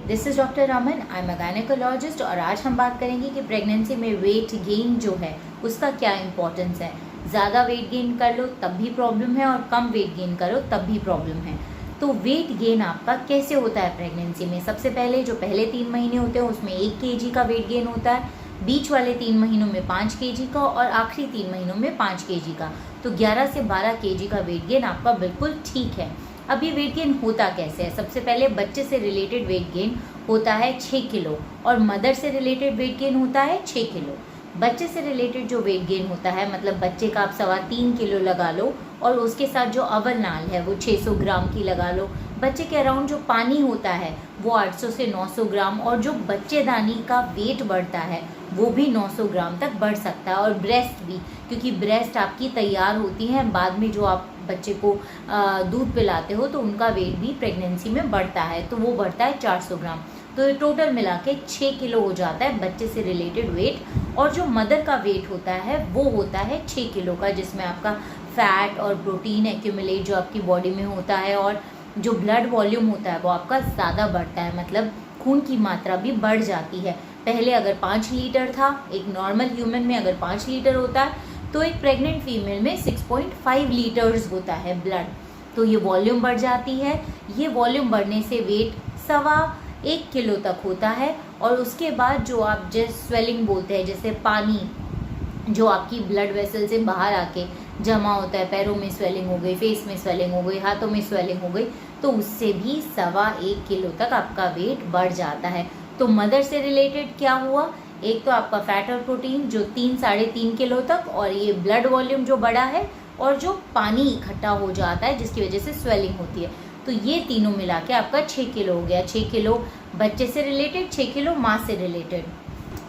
This is doctor Raman, I am a gynaecologist और आज हम बात करेंगे कि प्रेगनेंसी में वेट गेन जो है उसका क्या इंपॉर्टेंस है। ज़्यादा वेट गेन कर लो तब भी प्रॉब्लम है और कम वेट गेन करो तब भी प्रॉब्लम है। तो वेट गेन आपका कैसे होता है प्रेगनेंसी में? सबसे पहले जो पहले 3 महीने होते हैं उसमें 1 kg का वेट गेन होता है, बीच वाले 3 महीनों में 5 kg का और आखिरी 3 महीनों में 5 kg का। तो 11 से 12 kg का वेट गेन आपका बिल्कुल ठीक है। अब ये वेट गेन होता कैसे है? सबसे पहले बच्चे से रिलेटेड वेट गेन होता है 6 किलो और मदर से रिलेटेड वेट गेन होता है 6 किलो। बच्चे से रिलेटेड जो वेट गेन होता है मतलब बच्चे का आप 3.25 किलो लगा लो और उसके साथ जो अवल नाल है वो 600 ग्राम की लगा लो। बच्चे के अराउंड जो पानी होता है वो 800 से 900 ग्राम और जो बच्चेदानी का वेट बढ़ता है वो भी 900 ग्राम तक बढ़ सकता है। और ब्रेस्ट भी, क्योंकि ब्रेस्ट आपकी तैयार होती है, बाद में जो आप बच्चे को दूध पिलाते हो तो उनका वेट भी प्रेगनेंसी में बढ़ता है, तो वो बढ़ता है 400 ग्राम। तो ये टोटल मिला के 6 किलो हो जाता है बच्चे से रिलेटेड वेट। और जो मदर का वेट होता है वो होता है 6 किलो का, जिसमें आपका फैट और प्रोटीन एक्यूमुलेट जो आपकी बॉडी में होता है और जो ब्लड वॉल्यूम होता है वो आपका ज़्यादा बढ़ता है, मतलब खून की मात्रा भी बढ़ जाती है। पहले अगर 5 लीटर था, एक नॉर्मल ह्यूमन में अगर 5 लीटर होता है तो एक प्रेग्नेंट फीमेल में 6.5 लीटर्स होता है ब्लड। तो ये वॉल्यूम बढ़ जाती है। ये वॉल्यूम बढ़ने से वेट 1.25 किलो तक होता है। और उसके बाद जो आप जैसे स्वेलिंग बोलते हैं, जैसे पानी जो आपकी ब्लड वेसल से बाहर आके जमा होता है, पैरों में स्वेलिंग हो गई, फेस में स्वेलिंग हो गई, हाथों में स्वेलिंग हो गई, तो उससे भी 1.25 किलो तक आपका वेट बढ़ जाता है। तो मदर से रिलेटेड क्या हुआ? एक तो आपका फैट और प्रोटीन जो 3-3.5 किलो तक, और ये ब्लड वॉल्यूम जो बड़ा है और जो पानी इकट्ठा हो जाता है जिसकी वजह से स्वेलिंग होती है। तो ये तीनों मिला के आपका 6 किलो हो गया। 6 किलो बच्चे से रिलेटेड, 6 किलो माँ से रिलेटेड।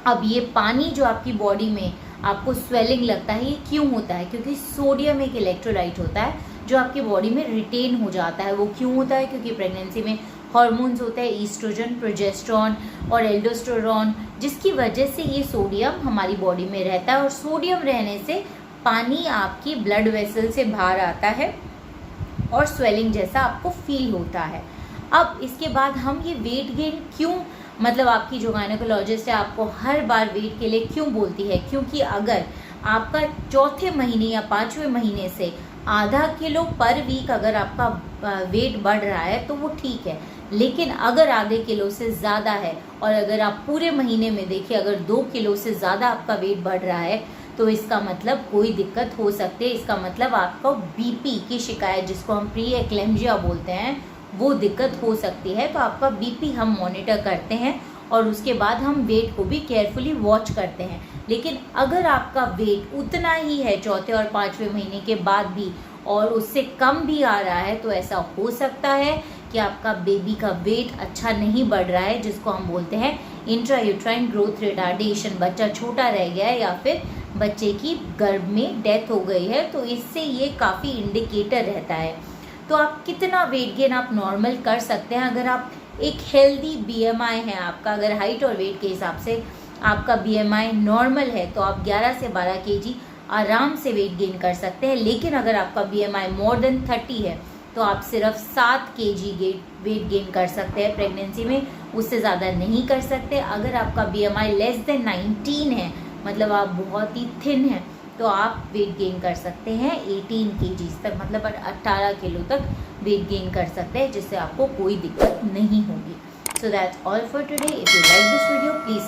अब ये पानी जो आपकी बॉडी में आपको स्वेलिंग लगता है, ये क्यों होता है? क्योंकि सोडियम एक इलेक्ट्रोलाइट होता है जो आपकी बॉडी में रिटेन हो जाता है। वो क्यों होता है? क्योंकि प्रेगनेंसी में हार्मोन्स होते हैं, ईस्ट्रोजन, प्रोजेस्टेरॉन और एल्डोस्टेरोन, जिसकी वजह से ये सोडियम हमारी बॉडी में रहता है। और सोडियम रहने से पानी आपकी ब्लड वेसल से बाहर आता है और स्वेलिंग जैसा आपको फील होता है। अब इसके बाद हम ये वेट गेन क्यों, मतलब आपकी जो गायनेकोलॉजिस्ट है आपको हर बार वेट के लिए क्यों बोलती है? क्योंकि अगर आपका 4थे महीने या 5वें महीने से आधा किलो पर वीक अगर आपका वेट बढ़ रहा है तो वो ठीक है, लेकिन अगर आधे किलो से ज़्यादा है और अगर आप पूरे महीने में देखिए अगर 2 किलो से ज़्यादा आपका वेट बढ़ रहा है तो इसका मतलब कोई दिक्कत हो सकती है। इसका मतलब आपको बीपी की शिकायत, जिसको हम प्री एक्लेम्जिया बोलते हैं, वो दिक्कत हो सकती है। तो आपका बीपी हम मॉनिटर करते हैं और उसके बाद हम वेट को भी केयरफुली वॉच करते हैं। लेकिन अगर आपका वेट उतना ही है 4थे और 5वें महीने के बाद भी और उससे कम भी आ रहा है तो ऐसा हो सकता है कि आपका बेबी का वेट अच्छा नहीं बढ़ रहा है, जिसको हम बोलते हैं इंट्रायूट्राइन ग्रोथ रिटार्डेशन। बच्चा छोटा रह गया है या फिर बच्चे की गर्भ में डेथ हो गई है, तो इससे ये काफ़ी इंडिकेटर रहता है। तो आप कितना वेट गेन आप नॉर्मल कर सकते हैं? अगर आप एक हेल्दी बीएमआई है आपका, अगर हाइट और वेट के हिसाब से आपका बीएमआई नॉर्मल है तो आप 11 से 12 केजी आराम से वेट गेन कर सकते हैं। लेकिन अगर आपका बीएमआई मोर देन 30 है तो आप सिर्फ 7 केजी वेट गेन कर सकते हैं प्रेगनेंसी में, उससे ज़्यादा नहीं कर सकते। अगर आपका बीएमआई लेस देन 19 है, मतलब आप बहुत ही थिन हैं, तो आप वेट गेन कर सकते हैं 18 केजीज तक, मतलब 18 किलो तक वेट गेन कर सकते हैं, जिससे आपको कोई दिक्कत नहीं होगी। So that's all for today. If you like this video please